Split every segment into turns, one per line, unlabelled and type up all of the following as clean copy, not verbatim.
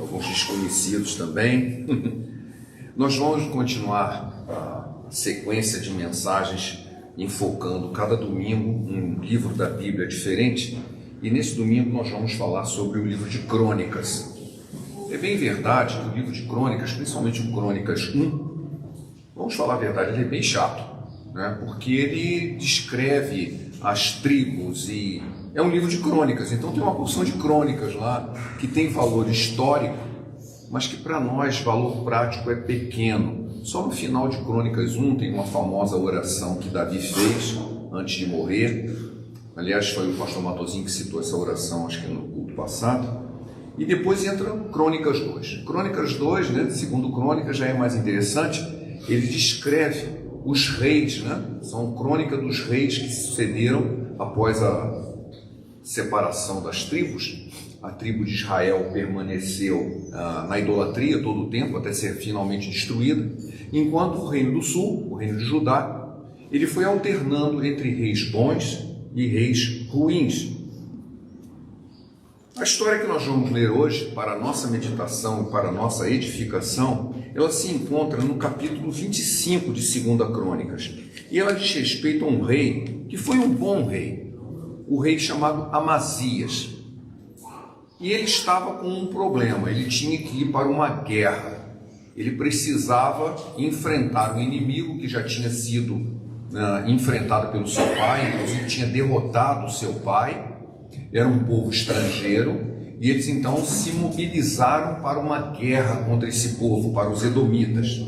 alguns desconhecidos também. Nós vamos continuar a sequência de mensagens enfocando cada domingo um livro da Bíblia diferente, e nesse domingo nós vamos falar sobre o livro de Crônicas. É bem verdade que o livro de Crônicas, principalmente o Crônicas 1, vamos falar a verdade, ele é bem chato, né? Porque ele descreve as tribos e é um livro de crônicas, então tem uma porção de crônicas lá que tem valor histórico, mas que para nós valor prático é pequeno. Só no final de Crônicas 1 tem uma famosa oração que Davi fez antes de morrer. Aliás, foi o pastor Matozinho que citou essa oração, acho que no culto passado. E depois entra Crônicas 2. Crônicas 2, né, segundo Crônicas, já é mais interessante. Ele descreve os reis, né? São crônicas dos reis que sucederam após a separação das tribos. A tribo de Israel permaneceu na idolatria todo o tempo, até ser finalmente destruída, enquanto o reino do sul, o reino de Judá, ele foi alternando entre reis bons e reis ruins. A história que nós vamos ler hoje, para a nossa meditação e para a nossa edificação, ela se encontra no capítulo 25 de 2 Crônicas. E ela diz respeito a um rei que foi um bom rei, o rei chamado Amazias. E ele estava com um problema, ele tinha que ir para uma guerra. Ele precisava enfrentar um inimigo que já tinha sido enfrentado pelo seu pai, inclusive tinha derrotado o seu pai. Era um povo estrangeiro, e eles então se mobilizaram para uma guerra contra esse povo, para os edomitas.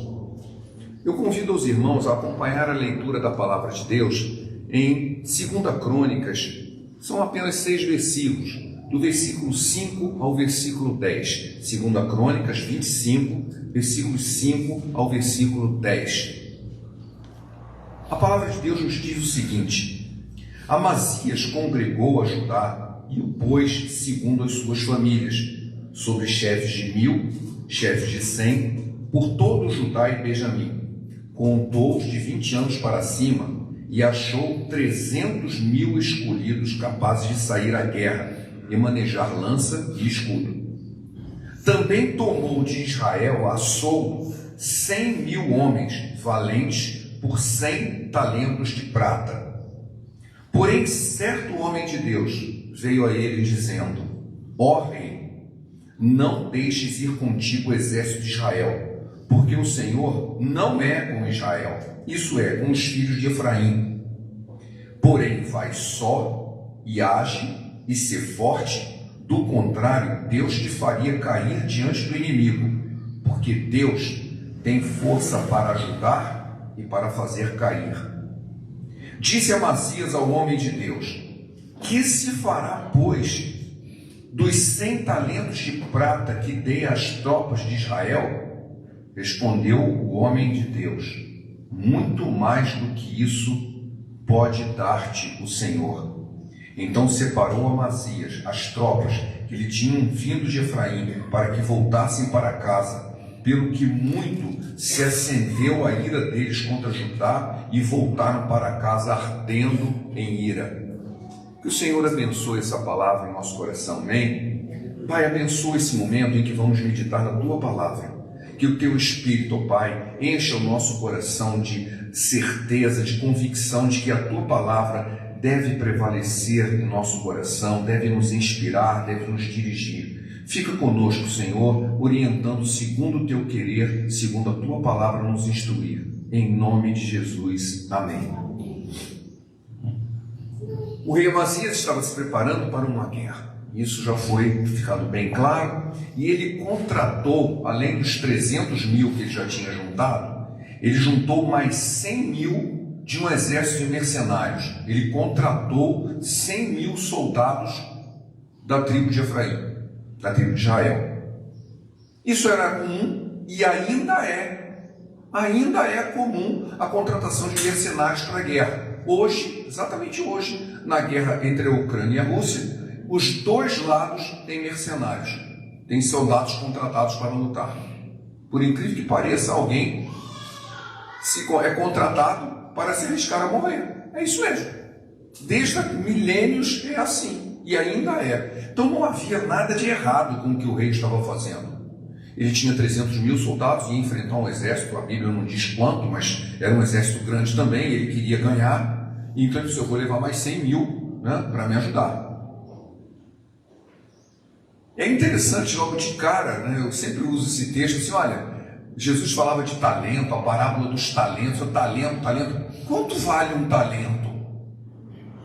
Eu convido os irmãos a acompanhar a leitura da palavra de Deus em 2 Crônicas. São apenas 6 versículos, do versículo 5 ao versículo 10. 2 Crônicas 25, versículos 5 ao versículo 10. A palavra de Deus nos diz o seguinte: Amazias congregou a Judá e o pôs segundo as suas famílias, sobre chefes de 1000, chefes de 100, por todo Judá e Benjamim. Contou-os de 20 anos para cima e achou 300.000 escolhidos capazes de sair à guerra e manejar lança e escudo. Também tomou de Israel a soldo 100.000 homens valentes por 100 talentos de prata. Porém, certo homem de Deus veio a ele dizendo: Ó rei, não deixes ir contigo o exército de Israel, porque o Senhor não é com Israel, isso é, com os filhos de Efraim. Porém, vai só e age e ser forte, do contrário, Deus te faria cair diante do inimigo, porque Deus tem força para ajudar e para fazer cair. Disse Amazias ao homem de Deus: Que se fará, pois, dos 100 talentos de prata que dei às tropas de Israel? Respondeu o homem de Deus: Muito mais do que isso pode dar-te o Senhor. Então separou Amazias as tropas que lhe tinham vindo de Efraim para que voltassem para casa, pelo que muito se acendeu a ira deles contra Judá e voltaram para casa ardendo em ira. Que o Senhor abençoe essa palavra em nosso coração, amém? Pai, abençoa esse momento em que vamos meditar na Tua palavra. Que o Teu Espírito, ó Pai, encha o nosso coração de certeza, de convicção de que a Tua palavra deve prevalecer em nosso coração, deve nos inspirar, deve nos dirigir. Fica conosco, Senhor, orientando segundo o Teu querer, segundo a Tua palavra nos instruir. Em nome de Jesus. Amém. O rei Amazias estava se preparando para uma guerra. Isso já foi ficado bem claro. E ele contratou, além dos 300.000 que ele já tinha juntado, ele juntou mais 100.000 de um exército de mercenários. Ele contratou 100.000 soldados da tribo de Efraim, da tribo de Israel. Isso era comum e ainda é comum a contratação de mercenários para a guerra. Hoje, exatamente hoje, na guerra entre a Ucrânia e a Rússia, os dois lados têm mercenários, têm soldados contratados para lutar. Por incrível que pareça, alguém é contratado para se arriscar a morrer. É isso mesmo. Desde milênios é assim. E ainda é. Então não havia nada de errado com o que o rei estava fazendo. Ele tinha 300 mil soldados e ia enfrentar um exército, a Bíblia não diz quanto, mas era um exército grande também, ele queria ganhar, então ele disse, eu vou levar mais 100 mil, né, para me ajudar. É interessante logo de cara, né, eu sempre uso esse texto assim, olha, Jesus falava de talento, a parábola dos talentos, o talento, quanto vale um talento?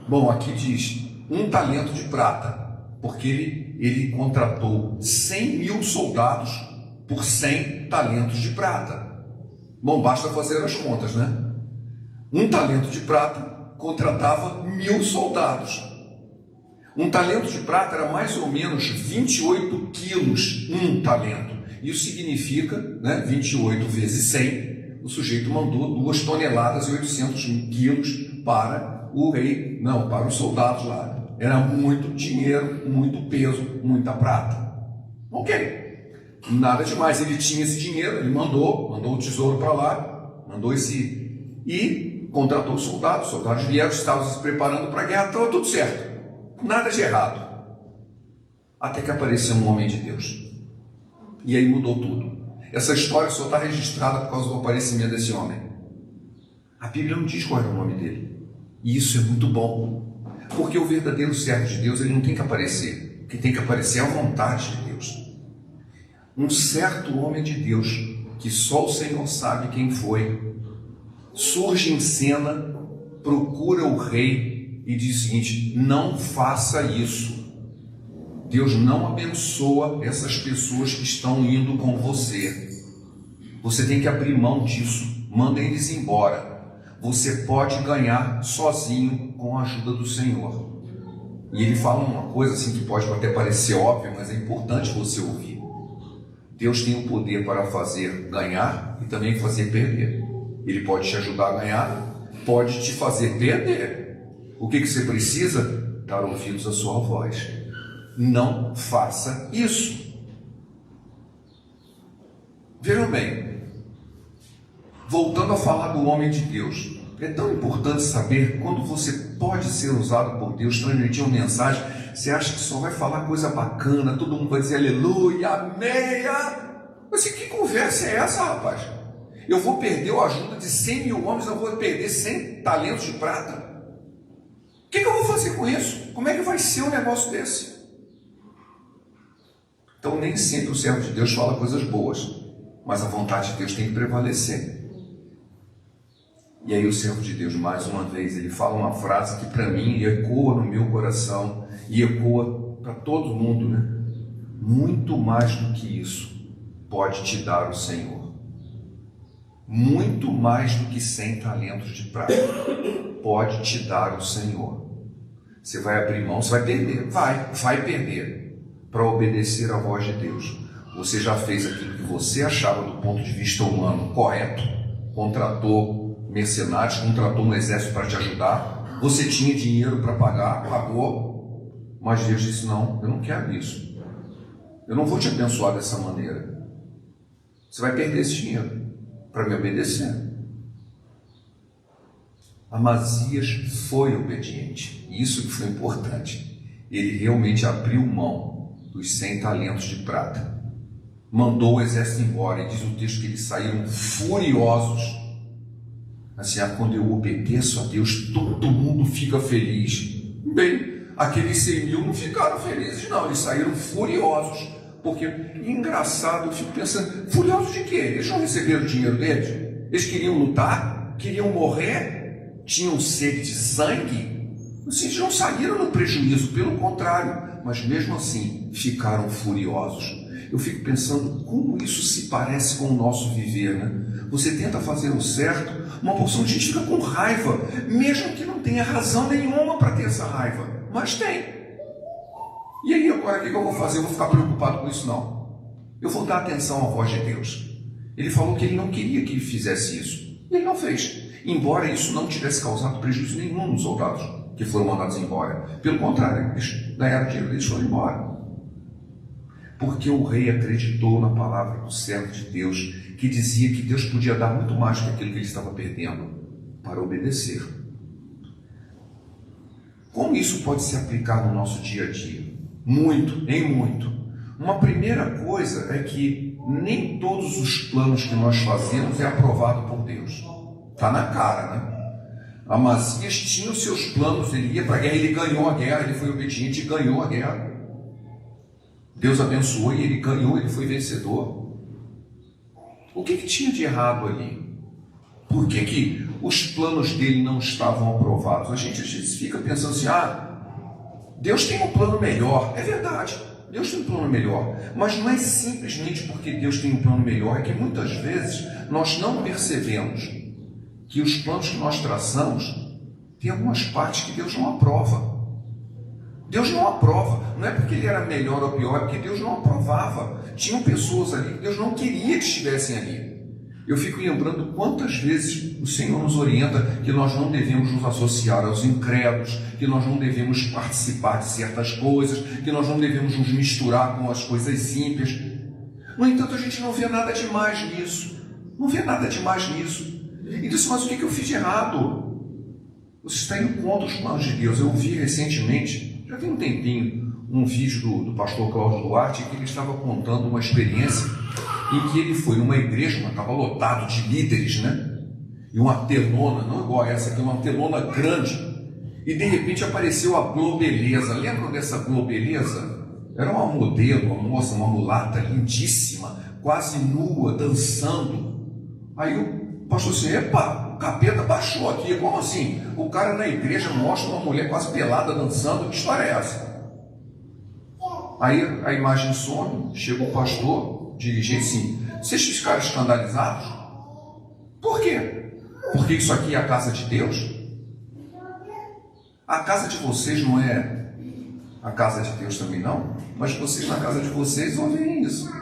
Bom, aqui diz, 1 talento de prata, porque ele contratou 100 mil soldados por 100 talentos de prata. Bom, basta fazer as contas, né? 1 talento de prata contratava 1000 soldados. 1 talento de prata era mais ou menos 28 quilos, 1 talento. Isso significa, né, 28 vezes 100, o sujeito mandou 2 toneladas e 800 quilos para o rei, não, para os soldados lá. Era muito dinheiro, muito peso, muita prata. Ok. Nada demais, ele tinha esse dinheiro, ele mandou o tesouro para lá, e contratou os soldados vieram, estavam se preparando para a guerra, estava tudo certo, nada de errado, até que apareceu um homem de Deus, e aí mudou tudo. Essa história só está registrada por causa do aparecimento desse homem. A Bíblia não diz qual era o nome dele, e isso é muito bom, porque o verdadeiro servo de Deus, ele não tem que aparecer, o que tem que aparecer é a vontade de Deus. Um certo homem de Deus, que só o Senhor sabe quem foi, surge em cena, procura o rei e diz o seguinte, não faça isso. Deus não abençoa essas pessoas que estão indo com você. Você tem que abrir mão disso, manda eles embora. Você pode ganhar sozinho com a ajuda do Senhor. E ele fala uma coisa assim que pode até parecer óbvia, mas é importante você ouvir. Deus tem o poder para fazer ganhar e também fazer perder. Ele pode te ajudar a ganhar, pode te fazer perder. O que você precisa? Dar ouvidos à sua voz. Não faça isso. Vejam bem, voltando a falar do homem de Deus, é tão importante saber quando você pode ser usado por Deus, transmitir uma mensagem. Você acha que só vai falar coisa bacana, todo mundo vai dizer aleluia, amém. Mas que conversa é essa, rapaz? Eu vou perder a ajuda de 100 mil homens, eu vou perder 100 talentos de prata? O que eu vou fazer com isso? Como é que vai ser um negócio desse? Então nem sempre o servo de Deus fala coisas boas, mas a vontade de Deus tem que prevalecer. E aí o servo de Deus, mais uma vez, ele fala uma frase que para mim ecoa no meu coração e ecoa para todo mundo, né? Muito mais do que isso pode te dar o Senhor. Muito mais do que 100 talentos de prata pode te dar o Senhor. Você vai abrir mão, você vai perder, vai perder para obedecer à voz de Deus. Você já fez aquilo que você achava do ponto de vista humano correto, contratou mercenários, contratou um exército para te ajudar, você tinha dinheiro para pagar, pagou, mas Deus disse, não, eu não quero isso, eu não vou te abençoar dessa maneira, você vai perder esse dinheiro para me obedecer. Amazias foi obediente, isso que foi importante, ele realmente abriu mão dos 100 talentos de prata, mandou o exército embora, e diz o texto que eles saíram furiosos. Assim, quando eu obedeço a Deus, todo mundo fica feliz. Bem, aqueles 100 mil não ficaram felizes, não. Eles saíram furiosos. Porque, engraçado, eu fico pensando, furiosos de quê? Eles não receberam o dinheiro deles? Eles queriam lutar? Queriam morrer? Tinham sede de sangue? Assim, eles não saíram no prejuízo, pelo contrário. Mas mesmo assim, ficaram furiosos. Eu fico pensando como isso se parece com o nosso viver, né? Você tenta fazer o certo, uma porção de gente fica com raiva, mesmo que não tenha razão nenhuma para ter essa raiva, mas tem. E aí agora o que eu vou fazer? Eu vou ficar preocupado com isso? Não. Eu vou dar atenção à voz de Deus. Ele falou que ele não queria que ele fizesse isso, e ele não fez, embora isso não tivesse causado prejuízo nenhum nos soldados que foram mandados embora. Pelo contrário, eles ganharam dinheiro e eles foram embora. Porque o rei acreditou na palavra do servo de Deus, que dizia que Deus podia dar muito mais do que aquilo que ele estava perdendo, para obedecer. Como isso pode se aplicar no nosso dia a dia? Muito, em muito. Uma primeira coisa é que nem todos os planos que nós fazemos é aprovado por Deus. Está na cara, né? Amazias tinha os seus planos, ele ia para a guerra, ele ganhou a guerra, ele foi obediente e ganhou a guerra. Deus abençoou e ele ganhou, ele foi vencedor. O que tinha de errado ali? Por que os planos dele não estavam aprovados? A gente às vezes fica pensando assim, Deus tem um plano melhor. É verdade, Deus tem um plano melhor. Mas não é simplesmente porque Deus tem um plano melhor, é que muitas vezes nós não percebemos que os planos que nós traçamos tem algumas partes que Deus não aprova. Deus não aprova, não é porque ele era melhor ou pior, é porque Deus não aprovava. Tinham pessoas ali que Deus não queria que estivessem ali. Eu fico lembrando quantas vezes o Senhor nos orienta que nós não devemos nos associar aos incrédulos, que nós não devemos participar de certas coisas, que nós não devemos nos misturar com as coisas ímpias. No entanto, a gente não vê nada demais nisso. Não vê nada demais nisso. E disse, mas o que eu fiz de errado? Você está indo contra os planos de Deus. Eu vi recentemente, já tem um tempinho, um vídeo do pastor Cláudio Duarte, que ele estava contando uma experiência em que ele foi numa igreja, mas estava lotado de líderes, né? E uma telona, não igual a essa aqui, uma telona grande. E de repente apareceu a Globeleza. Lembram dessa Globeleza? Era uma modelo, uma moça, uma mulata lindíssima, quase nua, dançando. Aí o pastor disse, epa, o capeta baixou aqui. Como assim? O cara na igreja mostra uma mulher quase pelada dançando. Que história é essa? Aí a imagem some, chega o pastor, dirigente assim, vocês ficaram escandalizados? Por quê? Porque isso aqui é a casa de Deus? A casa de vocês não é a casa de Deus também não? Mas vocês na casa de vocês ouvem isso.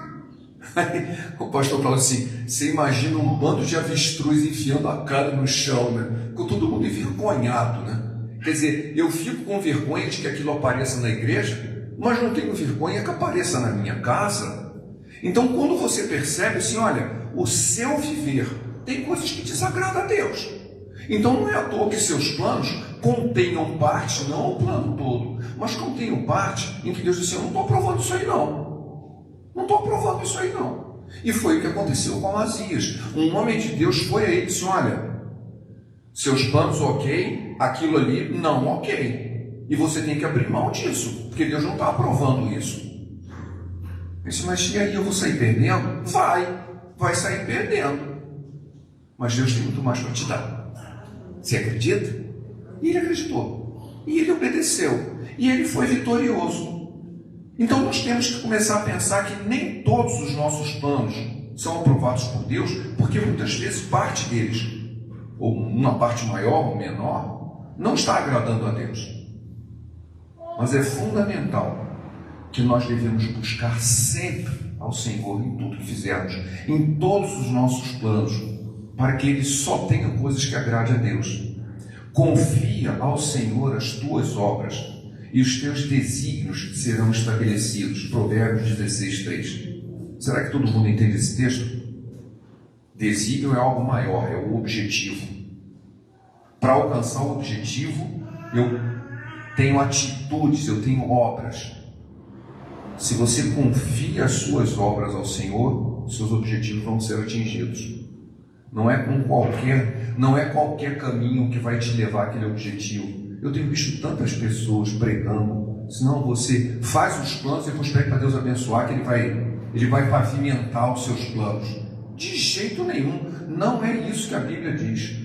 Aí o pastor falou assim, você imagina um bando de avestruz enfiando a cara no chão, né? Com todo mundo envergonhado, né? Quer dizer, eu fico com vergonha de que aquilo apareça na igreja, mas não tenho vergonha que apareça na minha casa. Então, quando você percebe assim, olha, o seu viver tem coisas que desagradam a Deus. Então, não é à toa que seus planos contenham parte, não o plano todo, mas contenham parte em que Deus disse, eu não estou aprovando isso aí não. Não estou aprovando isso aí não. E foi o que aconteceu com Amazias. Um homem de Deus foi a ele e disse, olha, seus planos ok, aquilo ali não ok. E você tem que abrir mão disso, porque Deus não está aprovando isso. Eu disse, mas e aí eu vou sair perdendo? Vai sair perdendo. Mas Deus tem muito mais para te dar. Você acredita? E ele acreditou. E ele obedeceu. E ele foi vitorioso. Então nós temos que começar a pensar que nem todos os nossos planos são aprovados por Deus, porque muitas vezes parte deles, ou uma parte maior ou menor, não está agradando a Deus. Mas é fundamental que nós devemos buscar sempre ao Senhor em tudo que fizermos, em todos os nossos planos, para que Ele só tenha coisas que agradem a Deus. Confia ao Senhor as tuas obras e os teus desígnios serão estabelecidos. Provérbios 16:3. Será que todo mundo entende esse texto? Desígnio é algo maior, é o objetivo. Para alcançar o objetivo, eu tenho atitudes, eu tenho obras. Se você confia as suas obras ao Senhor, seus objetivos vão ser atingidos. Não é qualquer caminho que vai te levar àquele objetivo. Eu tenho visto tantas pessoas pregando, senão você faz os planos e depois pede para Deus abençoar, que Ele vai pavimentar os seus planos. De jeito nenhum, não é isso que a Bíblia diz.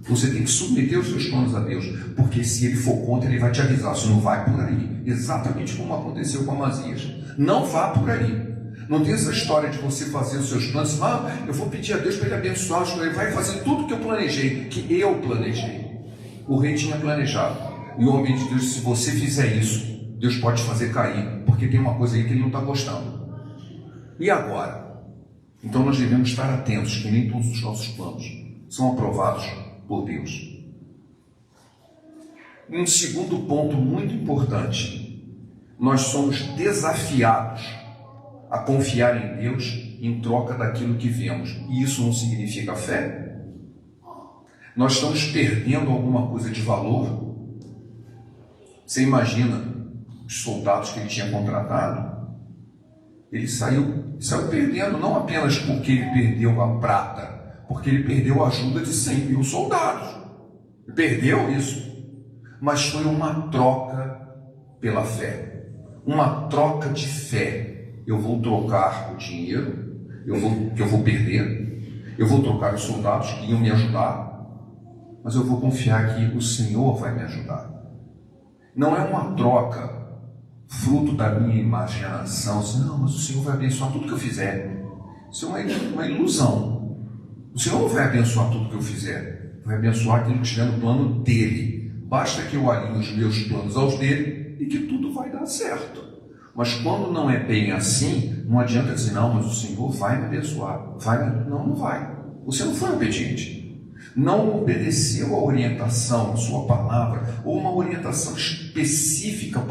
Você tem que submeter os seus planos a Deus, porque se Ele for contra, Ele vai te avisar, você não vai por aí. Exatamente como aconteceu com Amazias. Não vá por aí. Não tem essa história de você fazer os seus planos, eu vou pedir a Deus para Ele abençoar, Ele vai fazer tudo que eu planejei, que eu planejei. O rei tinha planejado, e o homem de Deus, se você fizer isso, Deus pode te fazer cair, porque tem uma coisa aí que Ele não está gostando. E agora? Então nós devemos estar atentos, que nem todos os nossos planos são aprovados por Deus. Um segundo ponto muito importante, nós somos desafiados a confiar em Deus em troca daquilo que vemos. E isso não significa fé? Nós estamos perdendo alguma coisa de valor? Você imagina os soldados que ele tinha contratado? Ele saiu perdendo, não apenas porque ele perdeu a prata, porque ele perdeu a ajuda de 100 mil soldados. Ele perdeu isso. Mas foi uma troca pela fé. Uma troca de fé. Eu vou trocar o dinheiro que eu vou perder. Eu vou trocar os soldados que iam me ajudar. Mas eu vou confiar que o Senhor vai me ajudar. Não é uma troca fruto da minha imaginação, assim, não, mas o Senhor vai abençoar tudo que eu fizer. Isso é uma ilusão. O Senhor não vai abençoar tudo que eu fizer, vai abençoar aquilo que estiver no plano dele. Basta que eu alinhe os meus planos aos dele e que tudo vai dar certo. Mas quando não é bem assim, não adianta dizer, não, mas o Senhor vai me abençoar. Não vai. Você não foi obediente. Não obedeceu a orientação, a sua palavra, ou uma orientação específica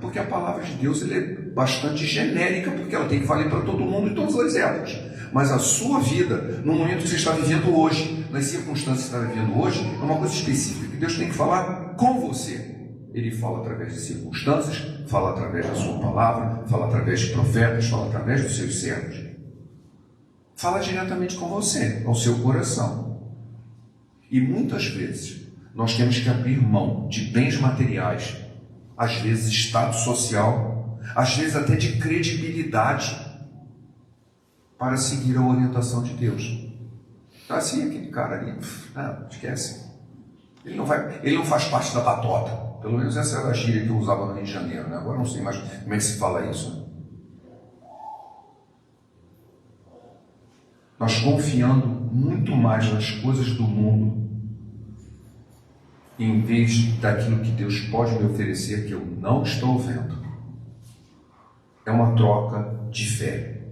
porque a palavra de Deus é bastante genérica, porque ela tem que valer para todo mundo em todas as épocas. Mas a sua vida, no momento que você está vivendo hoje, nas circunstâncias que você está vivendo hoje, é uma coisa específica que Deus tem que falar com você. Ele fala através de circunstâncias, fala através da sua palavra, fala através de profetas, fala através dos seus servos. Fala diretamente com você, ao seu coração. E muitas vezes nós temos que abrir mão de bens materiais, às vezes status social, às vezes até de credibilidade, para seguir a orientação de Deus. Então assim, aquele cara ali, não, esquece. Ele não faz parte da batota. Pelo menos essa era a gíria que eu usava no Rio de Janeiro, né? Agora não sei mais como é que se fala isso. Né? Nós confiando muito mais nas coisas do mundo, em vez daquilo que Deus pode me oferecer que eu não estou vendo. É uma troca de fé.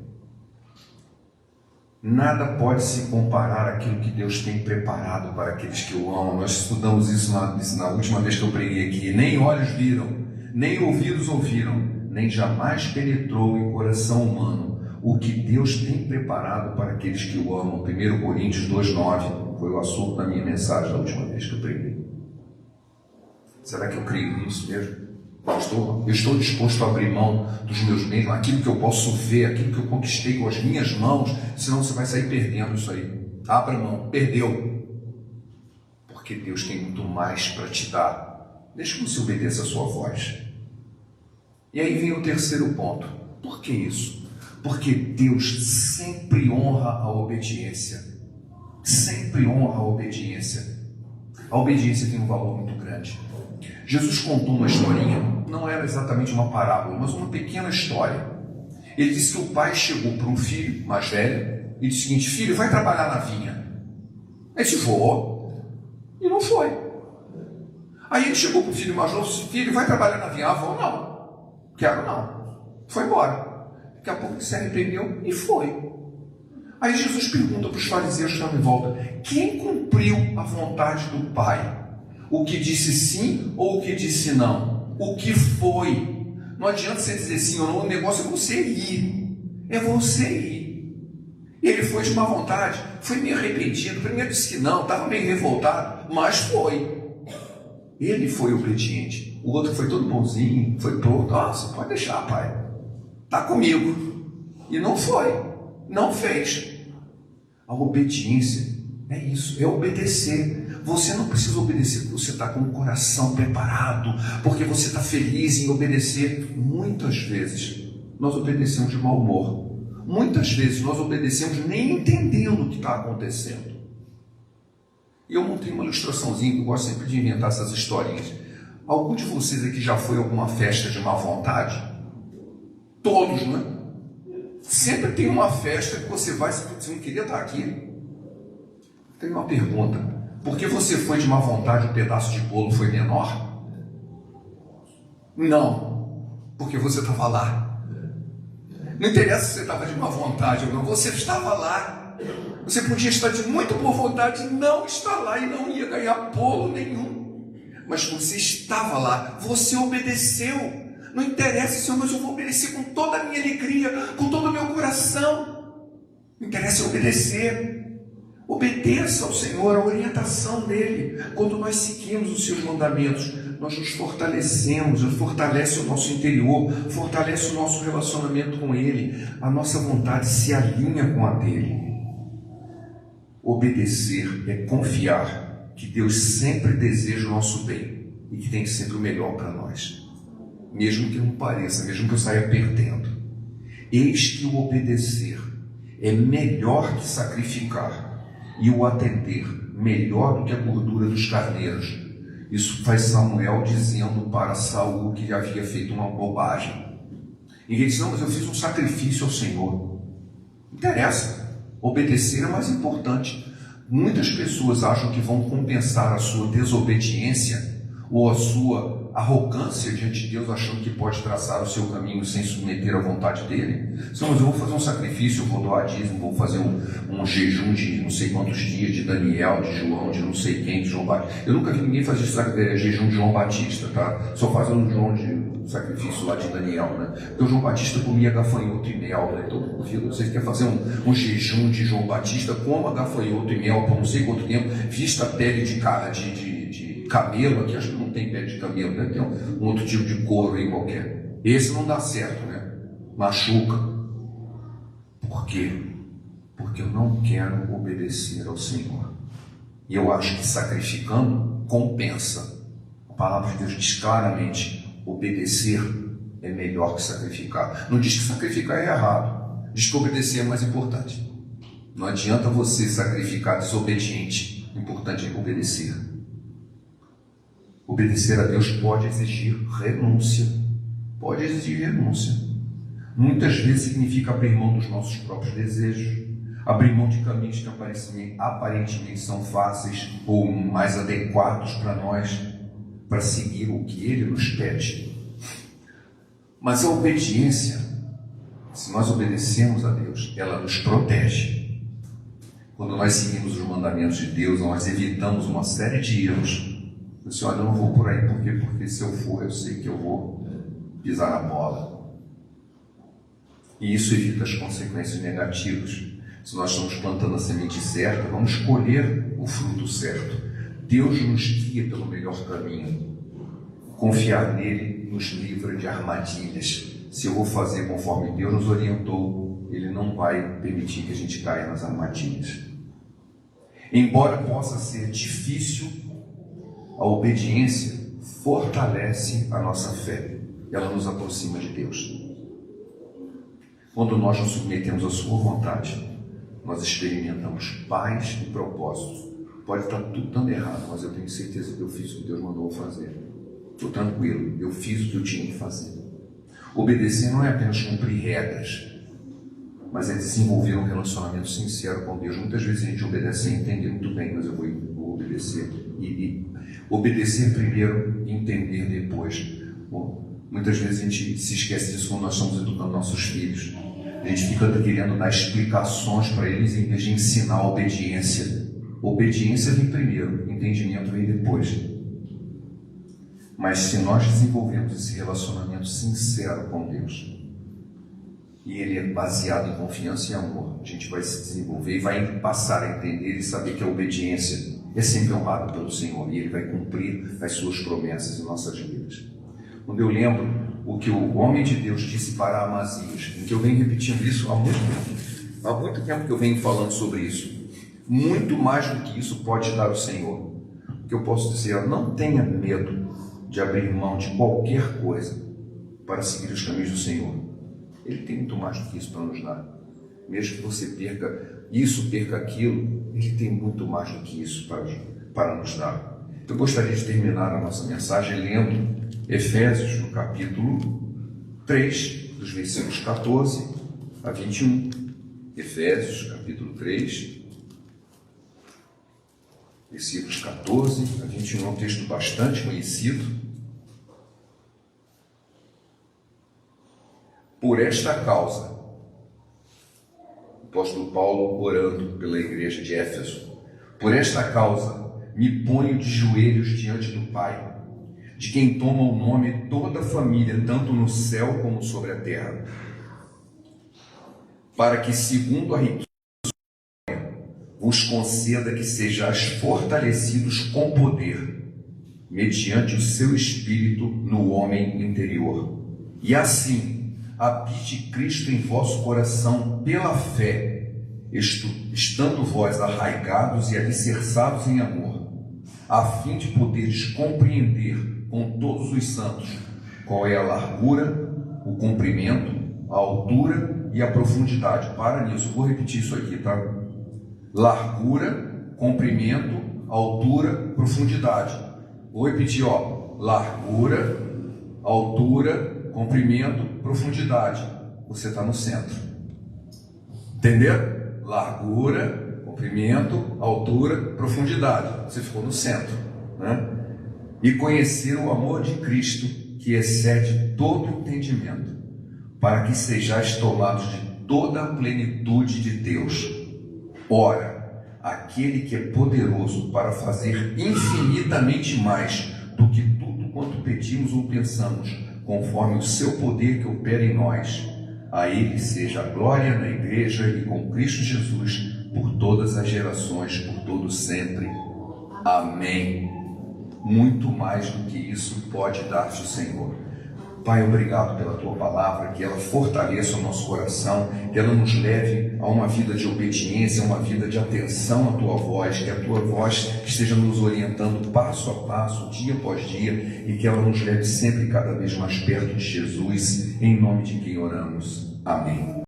Nada pode se comparar àquilo que Deus tem preparado para aqueles que o amam. Nós estudamos isso na última vez que eu preguei aqui. Nem olhos viram, nem ouvidos ouviram, nem jamais penetrou em coração humano o que Deus tem preparado para aqueles que o amam. 1 Coríntios 2,9 foi o assunto da minha mensagem da última vez que eu preguei. Será que eu creio nisso mesmo? Eu estou disposto a abrir mão dos meus bens, aquilo que eu posso ver, aquilo que eu conquistei com as minhas mãos, senão você vai sair perdendo isso aí. Abra mão, perdeu. Porque Deus tem muito mais para te dar. Deixa que você obedeça a sua voz. E aí vem o terceiro ponto. Por que isso? Porque Deus sempre honra a obediência. Sempre honra a obediência. A obediência tem um valor muito grande. Jesus contou uma historinha, não era exatamente uma parábola, mas uma pequena história. Ele disse que o pai chegou para um filho mais velho e disse o seguinte: filho, vai trabalhar na vinha. Ele disse: vou. E não foi. Aí ele chegou para o filho mais novo e disse: filho, vai trabalhar na vinha. Ah, vou não. Quero não. Foi embora. Daqui a pouco ele se arrependeu e foi. Aí Jesus pergunta para os fariseus que estavam em volta: quem cumpriu a vontade do pai? O que disse sim ou o que disse não? O que foi? Não adianta você dizer sim ou não, o negócio é você ir. É você ir. E ele foi de má vontade, foi meio arrependido. Primeiro disse que não, estava meio revoltado, mas foi. Ele foi obediente. O outro foi todo bonzinho, foi pronto. Ah, você pode deixar, pai. Está comigo. E não foi. Não fez. A obediência é isso, é obedecer. Você não precisa obedecer porque você está com o coração preparado, porque você está feliz em obedecer. Muitas vezes nós obedecemos de mau humor. Muitas vezes nós obedecemos nem entendendo o que está acontecendo. E eu montei uma ilustraçãozinha que eu gosto sempre de inventar essas historinhas. Algum de vocês aqui já foi a alguma festa de má vontade? Todos, né? Sempre tem uma festa que você vai, você não queria estar aqui. Tem uma pergunta. Por que você foi de má vontade, o pedaço de bolo foi menor? Não, porque você estava lá. Não interessa se você estava de má vontade ou não, você estava lá. Você podia estar de muito boa vontade e não estar lá e não ia ganhar bolo nenhum. Mas você estava lá, você obedeceu. Não interessa, Senhor, mas eu vou obedecer com toda a minha alegria, com todo o meu coração. Não interessa obedecer. Obedeça ao Senhor, a orientação dele. Quando nós seguimos os seus mandamentos, nós nos fortalecemos, fortalece o nosso interior, fortalece o nosso relacionamento com ele. A nossa vontade se alinha com a dele. Obedecer é confiar que Deus sempre deseja o nosso bem e que tem sempre o melhor para nós. Mesmo que não pareça, mesmo que eu saia perdendo. Eis que o obedecer é melhor que sacrificar, e o atender melhor do que a gordura dos carneiros. Isso faz Samuel dizendo para Saul que havia feito uma bobagem. E ele diz: não, mas eu fiz um sacrifício ao Senhor. Não interessa, obedecer é mais importante. Muitas pessoas acham que vão compensar a sua desobediência ou a sua arrogância diante de Deus, achando que pode traçar o seu caminho sem submeter à vontade dele. Mas eu vou fazer um sacrifício, eu vou doar dízimo, vou fazer um jejum de não sei quantos dias, de Daniel, de João, de não sei quem, de João Batista. Eu nunca vi ninguém fazer jejum de João Batista, tá? Só faz um sacrifício lá de Daniel, né? Porque o João Batista comia gafanhoto e mel, né? Então, você quer fazer um jejum de João Batista, coma gafanhoto e mel por não sei quanto tempo, vista a pele de camelo, aqui acho que não tem pele de camelo, deve ter um outro tipo de couro aí qualquer. Esse não dá certo, né? Machuca. Por quê? Porque eu não quero obedecer ao Senhor. E eu acho que sacrificando compensa. A palavra de Deus diz claramente: obedecer é melhor que sacrificar. Não diz que sacrificar é errado, diz que obedecer é mais importante. Não adianta você sacrificar desobediente, o importante é obedecer. Obedecer a Deus pode exigir renúncia. Pode exigir renúncia. Muitas vezes significa abrir mão dos nossos próprios desejos, abrir mão de caminhos que aparentemente são fáceis ou mais adequados para nós, para seguir o que Ele nos pede. Mas a obediência, se nós obedecemos a Deus, ela nos protege. Quando nós seguimos os mandamentos de Deus, nós evitamos uma série de erros. Você olha, eu não vou por aí, por quê? Porque se eu for, eu sei que eu vou pisar na bola. E isso evita as consequências negativas. Se nós estamos plantando a semente certa, vamos colher o fruto certo. Deus nos guia pelo melhor caminho. Confiar nele nos livra de armadilhas. Se eu vou fazer conforme Deus nos orientou, Ele não vai permitir que a gente caia nas armadilhas. Embora possa ser difícil, a obediência fortalece a nossa fé. Ela nos aproxima de Deus. Quando nós nos submetemos à sua vontade, nós experimentamos paz e propósito. Pode estar tudo dando errado, mas eu tenho certeza que eu fiz o que Deus mandou eu fazer. Estou tranquilo, eu fiz o que eu tinha que fazer. Obedecer não é apenas cumprir regras, mas é desenvolver um relacionamento sincero com Deus. Muitas vezes a gente obedece sem entender muito bem, mas eu vou obedecer. E obedecer primeiro e entender depois. Bom, muitas vezes a gente se esquece disso quando nós estamos educando nossos filhos. A gente fica querendo dar explicações para eles em vez de ensinar a obediência. Obediência vem primeiro, entendimento vem depois. Mas se nós desenvolvemos esse relacionamento sincero com Deus, e ele é baseado em confiança e amor, a gente vai se desenvolver e vai passar a entender e saber que a obediência é sempre honrada pelo Senhor, e Ele vai cumprir as suas promessas em nossas vidas. Quando eu lembro o que o homem de Deus disse para Amazias, em que eu venho repetindo isso há muito tempo que eu venho falando sobre isso, muito mais do que isso pode dar o Senhor. O que eu posso dizer, não tenha medo de abrir mão de qualquer coisa para seguir os caminhos do Senhor. Ele tem muito mais do que isso para nos dar. Mesmo que você perca isso, perca aquilo, Ele tem muito mais do que isso para nos dar. Eu gostaria de terminar a nossa mensagem lendo Efésios, no capítulo 3, dos versículos 14 a 21. Efésios, capítulo 3, versículos 14 a 21, é um texto bastante conhecido. Por esta causa, o apóstolo Paulo orando pela igreja de Éfeso, por esta causa me ponho de joelhos diante do Pai, de quem toma o nome toda a família, tanto no céu como sobre a terra, para que, segundo a riqueza, vos conceda que sejais fortalecidos com poder, mediante o seu Espírito no homem interior. E assim, habite Cristo em vosso coração pela fé, estando vós arraigados e alicerçados em amor, a fim de poderes compreender com todos os santos qual é a largura, o comprimento, a altura e a profundidade. Para nisso, vou repetir isso aqui, tá? Largura, comprimento, altura, profundidade. Vou repetir, ó. Largura, altura, comprimento, profundidade. Você está no centro. Entendeu? Largura, comprimento, altura, profundidade. Você ficou no centro, né? E conhecer o amor de Cristo, que excede todo entendimento, para que sejais tomados de toda a plenitude de Deus. Ora, aquele que é poderoso para fazer infinitamente mais do que tudo quanto pedimos ou pensamos, conforme o seu poder que opera em nós, a ele seja a glória na igreja e com Cristo Jesus, por todas as gerações, por todo sempre. Amém. Muito mais do que isso pode dar-te o Senhor. Pai, obrigado pela tua palavra, que ela fortaleça o nosso coração, que ela nos leve a uma vida de obediência, a uma vida de atenção à tua voz, que a tua voz esteja nos orientando passo a passo, dia após dia, e que ela nos leve sempre cada vez mais perto de Jesus, em nome de quem oramos. Amém.